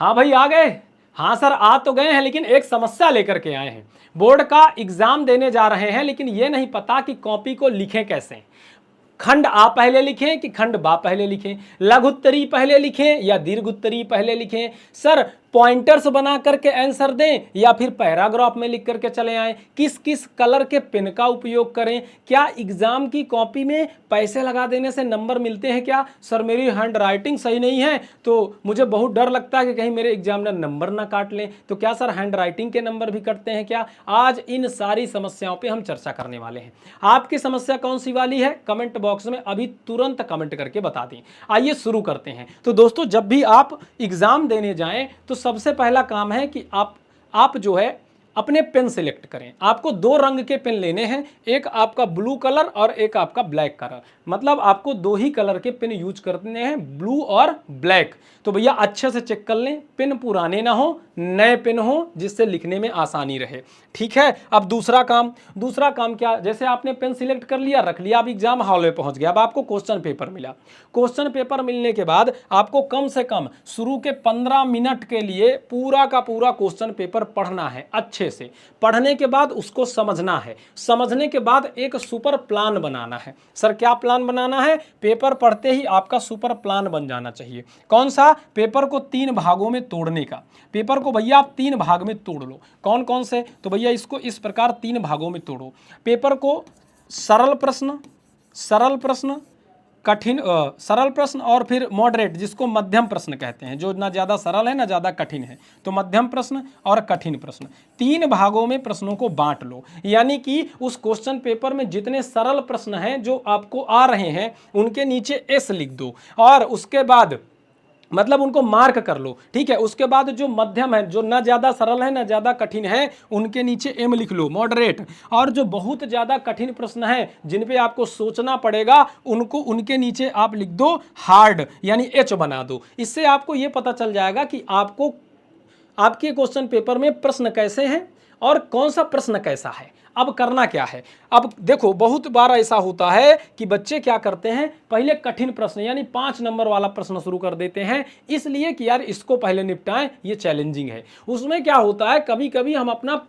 हाँ भाई आ गए। हाँ सर आ तो गए हैं, लेकिन एक समस्या लेकर के आए हैं। बोर्ड का एग्जाम देने जा रहे हैं, लेकिन ये नहीं पता कि कॉपी को लिखें कैसे। खंड आ पहले लिखें कि खंड बा पहले लिखें, लघु उत्तरी पहले लिखें या दीर्घ उत्तरी पहले लिखें। सर पॉइंटर्स बना करके आंसर दें या फिर पैराग्राफ में लिख करके चले आएं। किस किस कलर के पेन का उपयोग करें। क्या एग्जाम की कॉपी में पैसे लगा देने से नंबर मिलते हैं क्या। सर मेरी हैंड राइटिंग सही नहीं है तो मुझे बहुत डर लगता है कि कहीं मेरे एग्जामिनर नंबर ना काट लें। तो क्या सर हैंड राइटिंग के नंबर भी कटते हैं क्या। आज इन सारी समस्याओं पर हम चर्चा करने वाले हैं। आपकी समस्या कौन सी वाली है कमेंट बॉक्स में अभी तुरंत कमेंट करके बता दें। आइए शुरू करते हैं। तो दोस्तों जब भी आप एग्जाम देने जाएं तो सबसे पहला काम है कि आप जो है अपने पेन सिलेक्ट करें। आपको दो रंग के पेन लेने हैं, एक आपका ब्लू कलर और एक आपका ब्लैक कलर। मतलब आपको दो ही कलर के पेन यूज करने हैं, ब्लू और ब्लैक। तो भैया अच्छे से चेक कर लें, पेन पुराने ना हो, नए पेन हो, जिससे लिखने में आसानी रहे। ठीक है। अब दूसरा काम क्या, जैसे आपने पेन सिलेक्ट कर लिया, रख लिया, अब एग्जाम हॉल में पहुंच गया। अब आपको क्वेश्चन पेपर मिला। क्वेश्चन पेपर मिलने के बाद आपको कम से कम शुरू के 15 मिनट के लिए पूरा का पूरा क्वेश्चन पेपर पढ़ना है। अच्छे से पढ़ने के बाद उसको समझना है। समझने के बाद एक सुपर प्लान बनाना है। सर क्या प्लान बनाना है। पेपर पढ़ते ही आपका सुपर प्लान बन जाना चाहिए। कौन सा। पेपर को 3 भागों में तोड़ने का। पेपर को भैया आप 3 भाग में तोड़ लो। कौन कौन से। तो भैया इसको इस प्रकार 3 भागों में तोड़ो। पेपर को सरल प्रश्न, सरल प्रश्न और फिर मॉडरेट, जिसको मध्यम प्रश्न कहते हैं, जो ना ज़्यादा सरल है ना ज़्यादा कठिन है। तो मध्यम प्रश्न और कठिन प्रश्न 3 भागों में प्रश्नों को बांट लो। यानी कि उस क्वेश्चन पेपर में जितने सरल प्रश्न हैं जो आपको आ रहे हैं उनके नीचे एस लिख दो और उसके बाद मतलब उनको मार्क कर लो। ठीक है। उसके बाद जो मध्यम है, जो ना ज़्यादा सरल है ना ज़्यादा कठिन है, उनके नीचे एम लिख लो, मॉडरेट। और जो बहुत ज़्यादा कठिन प्रश्न है जिन पे आपको सोचना पड़ेगा उनके नीचे आप लिख दो हार्ड, यानी एच बना दो। इससे आपको ये पता चल जाएगा कि आपके क्वेश्चन पेपर में प्रश्न कैसे हैं और कौन सा प्रश्न कैसा है। अब करना क्या है। अब देखो बहुत बार ऐसा होता है कि बच्चे क्या करते हैं, पहले कठिन प्रश्न यानी 5 नंबर वाला प्रश्न शुरू कर देते हैं, इसलिए कि यार इसको पहले निपटाएं, ये चैलेंजिंग है। उसमें क्या होता है, कभी कभी हम अपना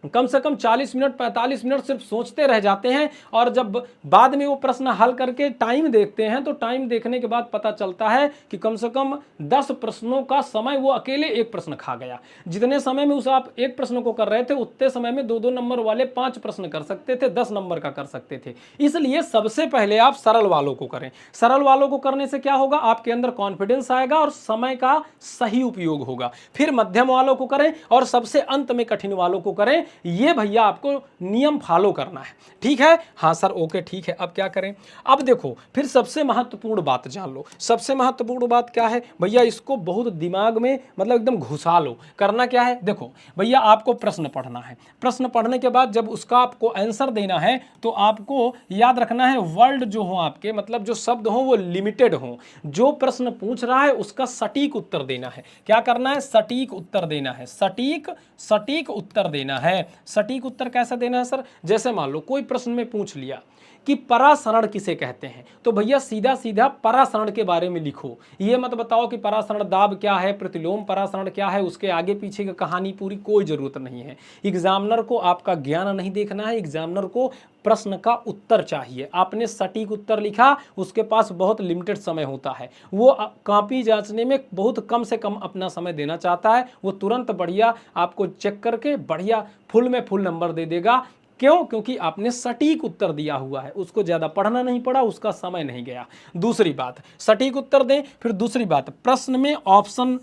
कम से कम 40 मिनट 45 मिनट सिर्फ सोचते रह जाते हैं और जब बाद में वो प्रश्न हल करके टाइम देखते हैं तो टाइम देखने के बाद पता चलता है कि कम से कम 10 प्रश्नों का समय वो अकेले एक प्रश्न खा गया। जितने समय में उस आप एक प्रश्न को कर रहे थे उतने समय में 2-2 नंबर वाले 5 प्रश्न कर सकते थे, 10 नंबर का कर सकते थे। इसलिए सबसे पहले आप सरल वालों को करें। सरल वालों को करने से क्या होगा, आपके अंदर कॉन्फिडेंस आएगा और समय का सही उपयोग होगा। फिर मध्यम वालों को करें और सबसे अंत में कठिन वालों को करें। ये भैया आपको नियम फॉलो करना है। ठीक है। हाँ सर ओके ठीक है। अब क्या करें। अब देखो फिर सबसे महत्वपूर्ण बात जान लो। सबसे महत्वपूर्ण बात क्या है भैया, इसको बहुत दिमाग में मतलब एकदम घुसा लो। करना क्या है, देखो भैया आपको प्रश्न पढ़ना है। प्रश्न पढ़ने के बाद जब उसका आपको आंसर देना है तो आपको याद रखना है वर्ड जो हो आपके, मतलब जो शब्द हो वो लिमिटेड हो। जो प्रश्न पूछ रहा है उसका सटीक उत्तर देना है। क्या करना है, सटीक उत्तर देना है। सटीक उत्तर देना है। सटीक उत्तर कैसे देना है सर, जैसे मान लो कोई प्रश्न में पूछ लिया कि परासरण किसे कहते हैं, तो भैया सीधा सीधा परासरण के बारे में लिखो। ये मत बताओ कि परासरण दाब क्या है, प्रतिलोम परासरण क्या है, उसके आगे पीछे की कहानी पूरी कोई जरूरत नहीं है। एग्जामिनर को आपका ज्ञान नहीं देखना है, एग्जामिनर को प्रश्न का उत्तर चाहिए। आपने सटीक उत्तर लिखा, उसके पास बहुत लिमिटेड समय होता है, वो कॉपी जांचने में बहुत कम से कम अपना समय देना चाहता है। वो तुरंत बढ़िया आपको चेक करके बढ़िया फुल में फुल नंबर दे देगा। क्यों, क्योंकि आपने सटीक उत्तर दिया हुआ है, उसको ज्यादा पढ़ना नहीं पड़ा, उसका समय नहीं गया। दूसरी बात सटीक उत्तर दें। फिर दूसरी बात प्रश्न में ऑप्शन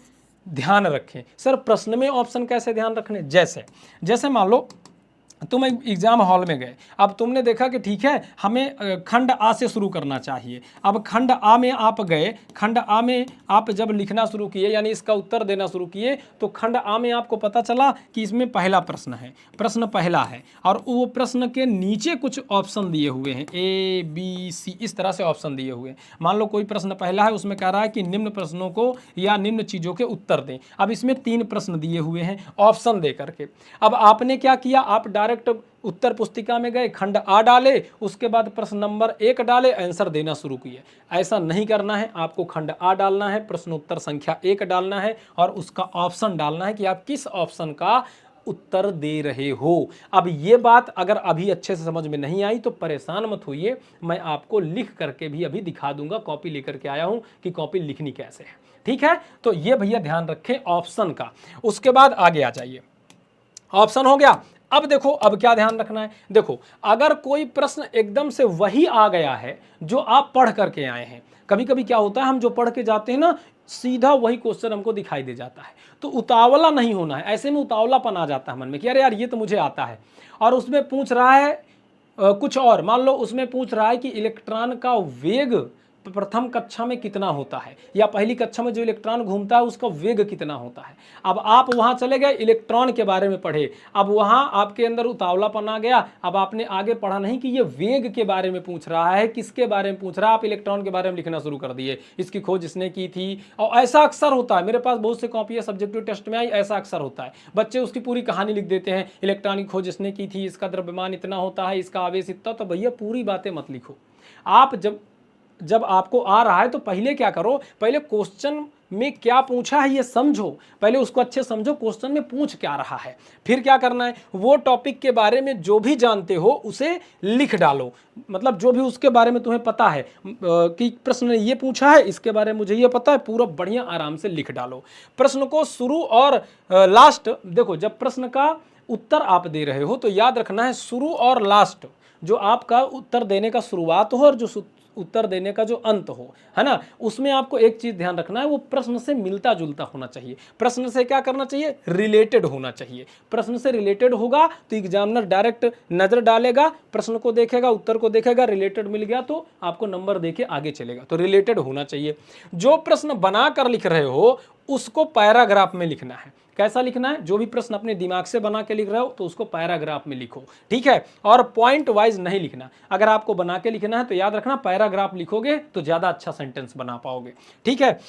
ध्यान रखें। सर प्रश्न में ऑप्शन कैसे ध्यान रखने, जैसे मान लो तुम एग्जाम हॉल में गए, अब तुमने देखा कि ठीक है हमें खंड आ से शुरू करना चाहिए। अब खंड आ में आप गए, खंड आ में आप जब लिखना शुरू किए यानी इसका उत्तर देना शुरू किए तो खंड आ में आपको पता चला कि इसमें पहला प्रश्न है, प्रश्न पहला है और वो प्रश्न के नीचे कुछ ऑप्शन दिए हुए हैं A B C, इस तरह से ऑप्शन दिए हुए हैं। मान लो कोई प्रश्न पहला है, उसमें कह रहा है कि निम्न प्रश्नों को या निम्न चीज़ों के उत्तर दें। अब इसमें 3 प्रश्न दिए हुए हैं ऑप्शन दे करके। अब आपने क्या किया, आप डायरेक्ट उत्तर पुस्तिका में गए, खंड आ डाले, उसके बाद प्रश्न नंबर 1 डाले, आंसर देना शुरू किए। ऐसा नहीं करना है, आपको खंड आ डालना है, प्रश्न उत्तर संख्या 1 डालना है और उसका ऑप्शन डालना है कि आप किस ऑप्शन का उत्तर दे रहे हो। अब ये बात अगर अभी अच्छे से समझ में नहीं आई तो परेशान मत होइए, मैं आपको लिख करके भी अभी दिखा दूंगा, कॉपी लेकर के आया हूं कि कॉपी लिखनी कैसे है। ठीक है, तो ये भैया ध्यान रखें ऑप्शन का। उसके बाद आगे आ जाइए, ऑप्शन हो गया। अब देखो, अब क्या ध्यान रखना है, देखो अगर कोई प्रश्न एकदम से वही आ गया है जो आप पढ़ करके आए हैं, कभी कभी क्या होता है हम जो पढ़ के जाते हैं ना, सीधा वही क्वेश्चन हमको दिखाई दे जाता है, तो उतावला नहीं होना है। ऐसे में उतावलापन आ जाता है मन में कि अरे यार ये तो मुझे आता है, और उसमें पूछ रहा है कुछ और। मान लो उसमें पूछ रहा है कि इलेक्ट्रॉन का वेग प्रथम कक्षा में कितना होता है, या पहली कक्षा में जो इलेक्ट्रॉन घूमता है उसका वेग कितना होता है। अब आप वहां चले गए, इलेक्ट्रॉन के बारे में पढ़े, अब वहां आपके अंदर उतावलापन आ गया, अब आपने आगे पढ़ा नहीं कि ये वेग के बारे में पूछ रहा है, किसके बारे में पूछ रहा है, आप इलेक्ट्रॉन के बारे में लिखना शुरू कर दिए, इसकी खोज इसने की थी। और ऐसा अक्सर होता है, मेरे पास बहुत से कॉपी है सब्जेक्टिव टेस्ट में आई, ऐसा अक्सर होता है, बच्चे उसकी पूरी कहानी लिख देते हैं, इलेक्ट्रॉन की खोज इसने की थी, इसका द्रव्यमान इतना होता है, इसका आवेश इतना। तो भैया पूरी बातें मत लिखो। आप जब आपको आ रहा है तो पहले क्या करो, पहले क्वेश्चन में क्या पूछा है ये समझो, पहले उसको अच्छे समझो, क्वेश्चन में पूछ क्या रहा है। फिर क्या करना है, वो टॉपिक के बारे में जो भी जानते हो उसे लिख डालो, मतलब जो भी उसके बारे में तुम्हें पता है कि प्रश्न ने ये पूछा है, इसके बारे में मुझे ये पता है, पूरा बढ़िया आराम से लिख डालो। प्रश्न को शुरू और लास्ट, देखो जब प्रश्न का उत्तर आप दे रहे हो तो याद रखना है शुरू और लास्ट, जो आपका उत्तर देने का शुरुआत हो और जो उत्तर देने का जो अंत हो, है ना, उसमें आपको एक चीज ध्यान रखना है, वो प्रश्न से मिलता जुलता होना चाहिए। प्रश्न से क्या करना चाहिए, रिलेटेड होना चाहिए। प्रश्न से रिलेटेड होगा तो एग्जामिनर डायरेक्ट नजर डालेगा, प्रश्न को देखेगा, उत्तर को देखेगा, रिलेटेड मिल गया तो आपको नंबर देके आगे चलेगा। तो रिलेटेड होना चाहिए। जो प्रश्न बनाकर लिख रहे हो उसको पैराग्राफ में लिखना है। कैसा लिखना है, जो भी प्रश्न अपने दिमाग से बना के लिख रहे हो तो उसको पैराग्राफ में लिखो, ठीक है, और पॉइंट वाइज नहीं लिखना। अगर आपको बना के लिखना है तो याद रखना पैराग्राफ लिखोगे तो ज्यादा अच्छा सेंटेंस बना पाओगे, ठीक है।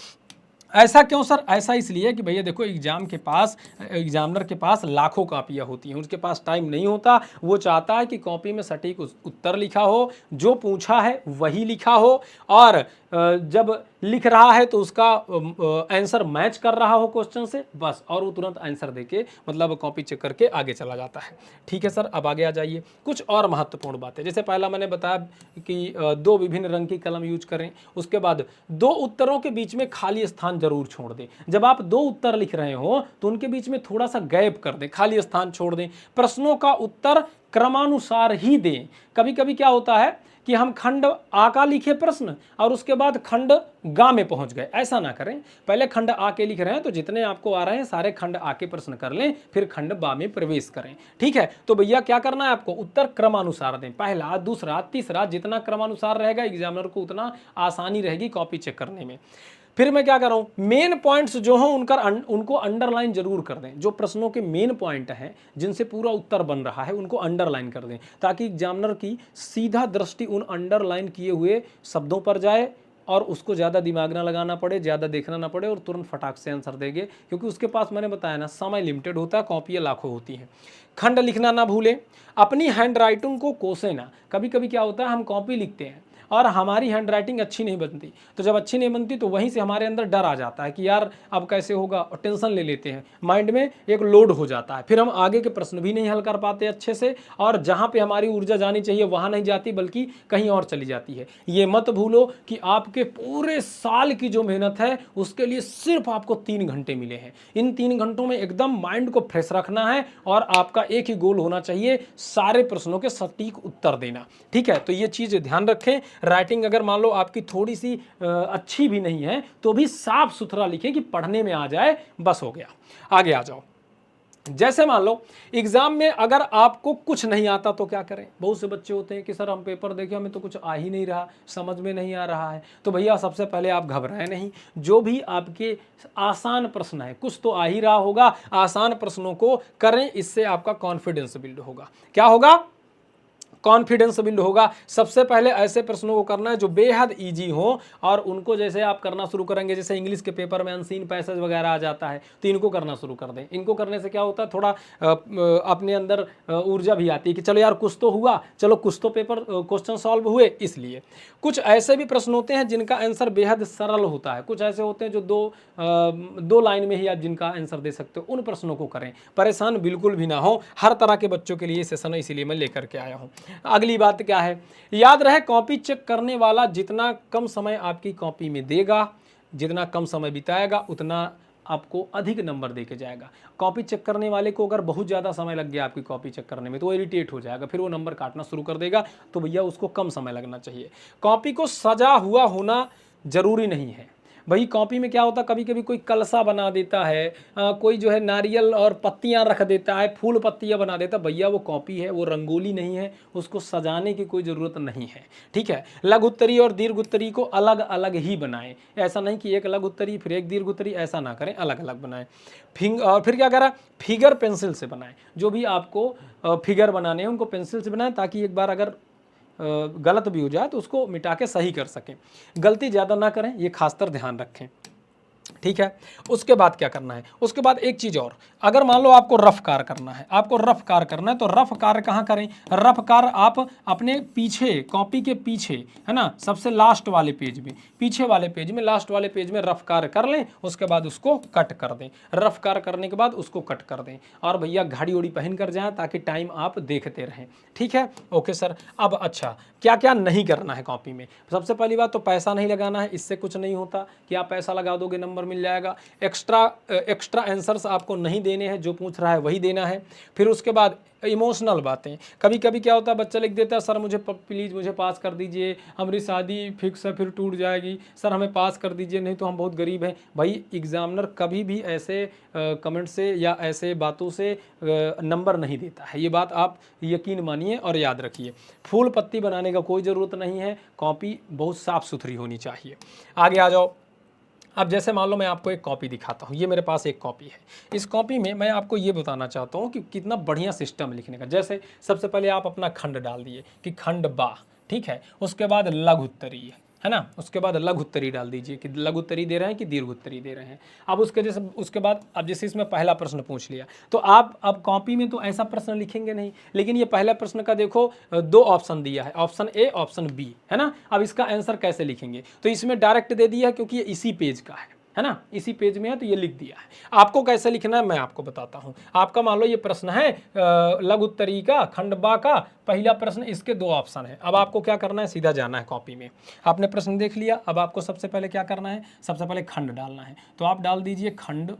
ऐसा क्यों सर, ऐसा इसलिए कि भैया देखो एग्जामिनर के पास लाखों कापियाँ होती हैं, उसके पास टाइम नहीं होता, वो चाहता है कि कॉपी में सटीक उत्तर लिखा हो, जो पूछा है वही लिखा हो, और जब लिख रहा है तो उसका आंसर मैच कर रहा हो क्वेश्चन से, बस, और वो तुरंत आंसर देके मतलब कॉपी चेक करके आगे चला जाता है, ठीक है सर। अब आगे आ जाइए, कुछ और महत्वपूर्ण बातें, जैसे पहला मैंने बताया कि 2 विभिन्न रंग की कलम यूज करें, उसके बाद 2 उत्तरों के बीच में खाली स्थान जरूर छोड़ दें। जब आप 2 उत्तर लिख रहे हो तो उनके बीच में थोड़ा सा गैप कर दें, खाली स्थान छोड़ दें। प्रश्नों का उत्तर क्रमानुसार ही दें। कभी कभी क्या होता है कि हम खंड आ का लिखे प्रश्न और उसके बाद खंड गा में पहुंच गए, ऐसा ना करें। पहले खंड आ के लिख रहे हैं तो जितने आपको आ रहे हैं सारे खंड आ के प्रश्न कर लें, फिर खंड बा में प्रवेश करें, ठीक है। तो भैया क्या करना है आपको, उत्तर क्रमानुसार दें, पहला, दूसरा, तीसरा, जितना क्रमानुसार रहेगा एग्जामिनर को उतना आसानी रहेगी कॉपी चेक करने में। फिर मैं क्या कर रहा हूं, मेन पॉइंट्स जो हो उनको अंडरलाइन जरूर कर दें। जो प्रश्नों के मेन पॉइंट हैं जिनसे पूरा उत्तर बन रहा है उनको अंडरलाइन कर दें, ताकि एग्जामिनर की सीधा दृष्टि उन अंडरलाइन किए हुए शब्दों पर जाए और उसको ज़्यादा दिमाग ना लगाना पड़े, ज़्यादा देखना ना पड़े और तुरंत फटाक से आंसर देंगे, क्योंकि उसके पास मैंने बताया ना समय लिमिटेड होता है, कॉपियाँ लाखों होती हैं। खंड लिखना ना भूलें, अपनी हैंड राइटिंग को कोसें ना। कभी कभी क्या होता है हम कॉपी लिखते हैं और हमारी हैंड राइटिंग अच्छी नहीं बनती, तो जब अच्छी नहीं बनती तो वहीं से हमारे अंदर डर आ जाता है कि यार अब कैसे होगा, और टेंशन ले लेते हैं, माइंड में एक लोड हो जाता है, फिर हम आगे के प्रश्न भी नहीं हल कर पाते अच्छे से, और जहाँ पे हमारी ऊर्जा जानी चाहिए वहाँ नहीं जाती बल्कि कहीं और चली जाती है। ये मत भूलो कि आपके पूरे साल की जो मेहनत है उसके लिए सिर्फ आपको 3 घंटे मिले हैं। इन 3 घंटों में एकदम माइंड को फ्रेश रखना है और आपका एक ही गोल होना चाहिए, सारे प्रश्नों के सटीक उत्तर देना, ठीक है। तो ये चीज़ ध्यान रखें। राइटिंग अगर मान लो आपकी थोड़ी सी अच्छी भी नहीं है तो भी साफ सुथरा लिखें कि पढ़ने में आ जाए, बस हो गया। आगे आ जाओ, जैसे मान लो एग्जाम में अगर आपको कुछ नहीं आता तो क्या करें। बहुत से बच्चे होते हैं कि सर हम पेपर देखे हमें तो कुछ आ ही नहीं रहा, समझ में नहीं आ रहा है। तो भैया सबसे पहले आप घबराएं नहीं, जो भी आपके आसान प्रश्न है, कुछ तो आ ही रहा होगा, आसान प्रश्नों को करें, इससे आपका कॉन्फिडेंस बिल्ड होगा। क्या होगा, कॉन्फिडेंस बिल्ड होगा। सबसे पहले ऐसे प्रश्नों को करना है जो बेहद इजी हो, और उनको जैसे आप करना शुरू करेंगे, जैसे इंग्लिश के पेपर में अनसीन पैसेज वगैरह आ जाता है, तो इनको करना शुरू कर दें। इनको करने से क्या होता है, थोड़ा अपने अंदर ऊर्जा भी आती है कि चलो यार कुछ तो हुआ, चलो कुछ तो पेपर क्वेश्चन सॉल्व हुए। इसलिए कुछ ऐसे भी प्रश्न होते हैं जिनका आंसर बेहद सरल होता है, कुछ ऐसे होते हैं जो दो लाइन में ही आप जिनका आंसर दे सकते हो, उन प्रश्नों को करें। परेशान बिल्कुल भी ना हो, हर तरह के बच्चों के लिए सेशन है, इसीलिए मैं लेकर के आया हूँ। अगली बात क्या है, याद रहे कॉपी चेक करने वाला जितना कम समय आपकी कॉपी में देगा, जितना कम समय बिताएगा, उतना आपको अधिक नंबर देके जाएगा। कॉपी चेक करने वाले को अगर बहुत ज़्यादा समय लग गया आपकी कॉपी चेक करने में, तो वो इरिटेट हो जाएगा, फिर वो नंबर काटना शुरू कर देगा। तो भैया उसको कम समय लगना चाहिए। कॉपी को सजा हुआ होना जरूरी नहीं है। भाई कॉपी में क्या होता है, कभी कभी कोई कलसा बना देता है, कोई जो है नारियल और पत्तियां रख देता है, फूल पत्तियां बना देता है। भैया वो कॉपी है, वो रंगोली नहीं है, उसको सजाने की कोई ज़रूरत नहीं है। ठीक है, लघु उत्तरी और दीर्घ उत्तरी को अलग अलग ही बनाएं। ऐसा नहीं कि एक लघु उत्तरी फिर एक दीर्घ उत्तरी, ऐसा ना करें, अलग अलग बनाएं। और फिर क्या करा, फिगर पेंसिल से बनाएं। जो भी आपको फिगर बनाने हैं उनको पेंसिल से बनाएं, ताकि एक बार अगर गलत भी हो जाए तो उसको मिटा के सही कर सकें। गलती ज़्यादा ना करें, ये खासकर ध्यान रखें। ठीक है, उसके बाद क्या करना है, उसके बाद एक चीज़ और, अगर मान लो आपको रफ कार करना है, आपको रफ कार करना है, तो रफ कार कहाँ करें, रफ कार आप अपने पीछे, कॉपी के पीछे, है ना, सबसे लास्ट वाले पेज में, पीछे वाले पेज में, लास्ट वाले पेज में रफ कार कर लें। उसके बाद उसको कट कर दें। रफ कार करने के बाद उसको कट कर दें, और भैया घड़ी उड़ी पहन कर जाएं ताकि टाइम आप देखते रहें। ठीक है, ओके सर। अब अच्छा, क्या क्या नहीं करना है कॉपी में। सबसे पहली बात तो पैसा नहीं लगाना है, इससे कुछ नहीं होता कि आप पैसा लगा दोगे नंबर मिल जाएगा। एक्स्ट्रा आंसर्स आपको नहीं देने हैं, जो पूछ रहा है वही देना है। फिर उसके बाद इमोशनल बातें, कभी कभी क्या होता है, बच्चा लिख देता है सर मुझे प्लीज़ मुझे पास कर दीजिए, हमारी शादी फिक्स है फिर टूट जाएगी, सर हमें पास कर दीजिए नहीं तो हम बहुत गरीब हैं। भाई एग्जामिनर कभी भी ऐसे कमेंट से या ऐसे बातों से नंबर नहीं देता है, ये बात आप यकीन मानिए और याद रखिए। फूल पत्ती बनाने का कोई ज़रूरत नहीं है, कॉपी बहुत साफ़ सुथरी होनी चाहिए। आगे आ जाओ। अब जैसे मान लो मैं आपको एक कॉपी दिखाता हूँ, ये मेरे पास एक कॉपी है। इस कॉपी में मैं आपको ये बताना चाहता हूँ कि कितना बढ़िया सिस्टम लिखने का। जैसे सबसे पहले आप अपना खंड डाल दिए कि खंड बा, ठीक है। उसके बाद लघु उत्तरी है ना, उसके बाद लघु उत्तरी डाल दीजिए कि लघु उत्तरी दे रहे हैं कि दीर्घ उत्तरी दे रहे हैं। अब उसके बाद अब जैसे इसमें पहला प्रश्न पूछ लिया, तो आप अब कॉपी में तो ऐसा प्रश्न लिखेंगे नहीं, लेकिन ये पहला प्रश्न का देखो दो ऑप्शन दिया है, ऑप्शन ए ऑप्शन बी, है ना। अब इसका आंसर कैसे लिखेंगे, तो इसमें डायरेक्ट दे दिया है क्योंकि ये इसी पेज का है ना, इसी पेज में है तो ये लिख दिया है। आपको कैसे लिखना है मैं आपको बताता हूं। आपका मान लो ये प्रश्न है लघु उत्तरी का, खंड बा का पहला प्रश्न, इसके दो ऑप्शन है। अब आपको क्या करना है, सीधा जाना है कॉपी में। आपने प्रश्न देख लिया, अब आपको सबसे पहले क्या करना है, सबसे पहले खंड डालना है। तो आप डाल दीजिए खंड,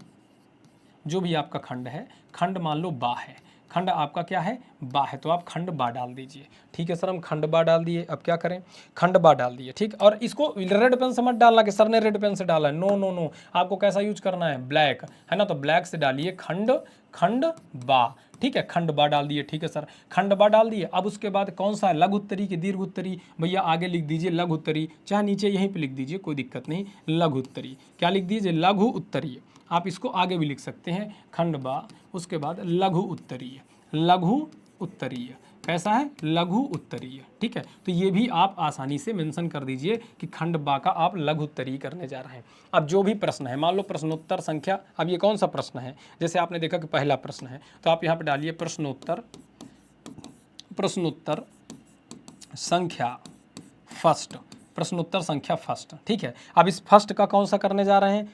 जो भी आपका खंड है, खंड मान लो बा है, खंड आपका क्या है, बा है, तो आप खंड बा डाल दीजिए। ठीक है सर, हम खंड बा डाल दिए। अब क्या करें, खंड बा डाल दिए, ठीक। और इसको रेड पेन से मत डालना कि सर ने रेड पेन से डाला है, नो नो नो, आपको कैसा यूज करना है, ब्लैक, है ना। तो ब्लैक से डालिए खंड, खंड बा, ठीक है, खंड बा डाल दिए। ठीक है सर, खंड बा डाल दिए। अब उसके बाद कौन सा है, लघु उत्तरी की दीर्घ उत्तरी, भैया आगे लिख दीजिए लघु उत्तरी, चाहे नीचे यहीं पे लिख दीजिए, कोई दिक्कत नहीं। लघु उत्तरी क्या लिख दीजिए, लघु उत्तरी। आप इसको आगे भी लिख सकते हैं, खंड बा, उसके बाद लघु उत्तरीय, लघु उत्तरीय, कैसा है, लघु उत्तरीय। ठीक है, तो ये भी आप आसानी से मेंशन कर दीजिए कि खंड बा का आप लघु उत्तरीय करने जा रहे हैं। अब जो भी प्रश्न है, मान लो प्रश्नोत्तर संख्या, अब ये कौन सा प्रश्न है, जैसे आपने देखा कि पहला प्रश्न है, तो आप यहाँ पे डालिए प्रश्नोत्तर, प्रश्नोत्तर संख्या फर्स्ट, प्रश्नोत्तर संख्या फर्स्ट। ठीक है, अब इस फर्स्ट का कौन सा करने जा रहे हैं,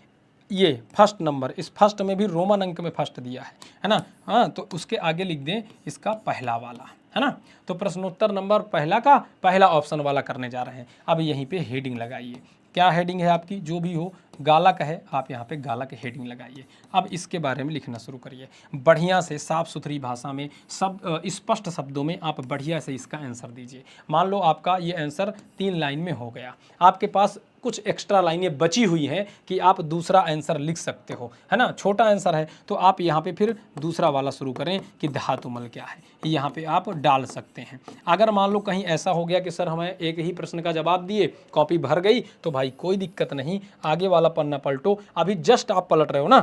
ये फर्स्ट नंबर, इस फर्स्ट में भी रोमन अंक में फर्स्ट दिया है ना। हाँ, तो उसके आगे लिख दें इसका पहला वाला, है ना। तो प्रश्नोत्तर नंबर पहला का पहला ऑप्शन वाला करने जा रहे हैं। अब यहीं पे हेडिंग लगाइए, क्या हेडिंग है आपकी, जो भी हो, गालक है, आप यहाँ पे गालक हेडिंग लगाइए। अब इसके बारे में लिखना शुरू करिए, बढ़िया से साफ सुथरी भाषा में, सब स्पष्ट शब्दों में आप बढ़िया से इसका आंसर दीजिए। मान लो आपका ये आंसर 3 लाइन में हो गया, आपके पास कुछ एक्स्ट्रा लाइनें बची हुई हैं कि आप दूसरा आंसर लिख सकते हो, है ना। छोटा आंसर है तो आप यहाँ पे फिर दूसरा वाला शुरू करें कि धातुमल क्या है, यहाँ पे आप डाल सकते हैं। अगर मान लो कहीं ऐसा हो गया कि सर हमें एक ही प्रश्न का जवाब दिए, कॉपी भर गई, तो भाई कोई दिक्कत नहीं, आगे वाला पन्ना पलटो। अभी जस्ट आप पलट रहे हो ना,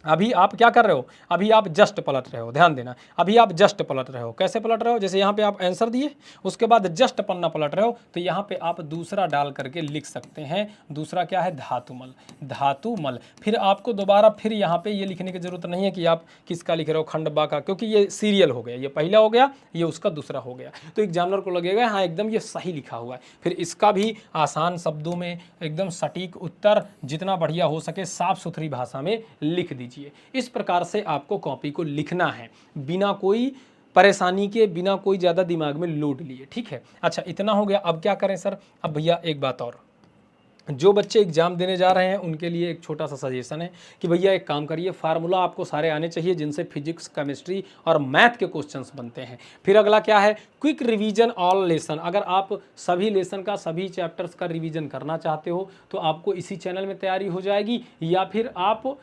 अभी आप क्या कर रहे हो, अभी आप जस्ट पलट रहे हो, ध्यान देना, अभी आप जस्ट पलट रहे हो। कैसे पलट रहे हो, जैसे यहाँ पे आप आंसर दिए, उसके बाद जस्ट पन्ना पलट रहे हो, तो यहाँ पे आप दूसरा डाल करके लिख सकते हैं। दूसरा क्या है, धातुमल, धातुमल। फिर आपको दोबारा फिर यहाँ पे ये लिखने की जरूरत नहीं है कि आप किसका लिख रहे हो, खंड बा का, क्योंकि ये सीरियल हो गया, ये पहला हो गया, ये उसका दूसरा हो गया। तो एग्जामिनर को लगेगा हाँ एकदम ये सही लिखा हुआ है। फिर इसका भी आसान शब्दों में एकदम सटीक उत्तर जितना बढ़िया हो सके साफ सुथरी भाषा में लिख दीजिए। इस प्रकार से आपको कॉपी को लिखना है, बिना कोई परेशानी के, बिना कोई ज़्यादा दिमाग में लोड लिए। ठीक है, अच्छा इतना हो गया। अब क्या करें सर, अब भैया एक बात और, जो बच्चे एग्जाम देने जा रहे हैं उनके लिए एक छोटा सा सजेशन है कि भैया एक काम करिए, फार्मूला आपको सारे आने चाहिए जिनसे फिजिक्स, केमिस्ट्री और मैथ के क्वेश्चंस बनते हैं। फिर अगला क्या है, क्विक रिवीजन ऑल लेसन। अगर आप सभी लेसन का, सभी चैप्टर्स का रिवीजन करना चाहते हो तो आपको इसी चैनल में तैयारी हो जाएगी, या फिर आप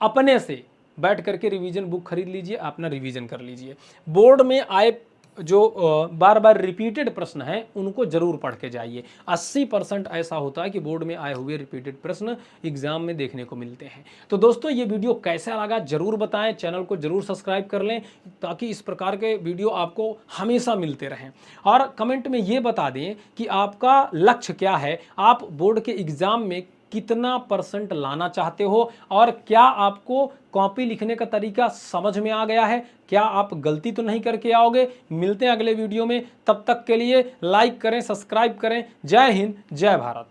अपने से बैठ करके रिवीजन बुक खरीद लीजिए, अपना रिवीजन कर लीजिए। बोर्ड में आए जो बार बार रिपीटेड प्रश्न हैं उनको जरूर पढ़ के जाइए। 80% ऐसा होता है कि बोर्ड में आए हुए रिपीटेड प्रश्न एग्जाम में देखने को मिलते हैं। तो दोस्तों ये वीडियो कैसा लगा जरूर बताएं, चैनल को जरूर सब्सक्राइब कर लें ताकि इस प्रकार के वीडियो आपको हमेशा मिलते रहें। और कमेंट में ये बता दें कि आपका लक्ष्य क्या है, आप बोर्ड के एग्जाम में कितना % लाना चाहते हो, और क्या आपको कॉपी लिखने का तरीका समझ में आ गया है, क्या आप गलती तो नहीं करके आओगे। मिलते हैं अगले वीडियो में, तब तक के लिए लाइक करें, सब्सक्राइब करें। जय हिंद, जय भारत।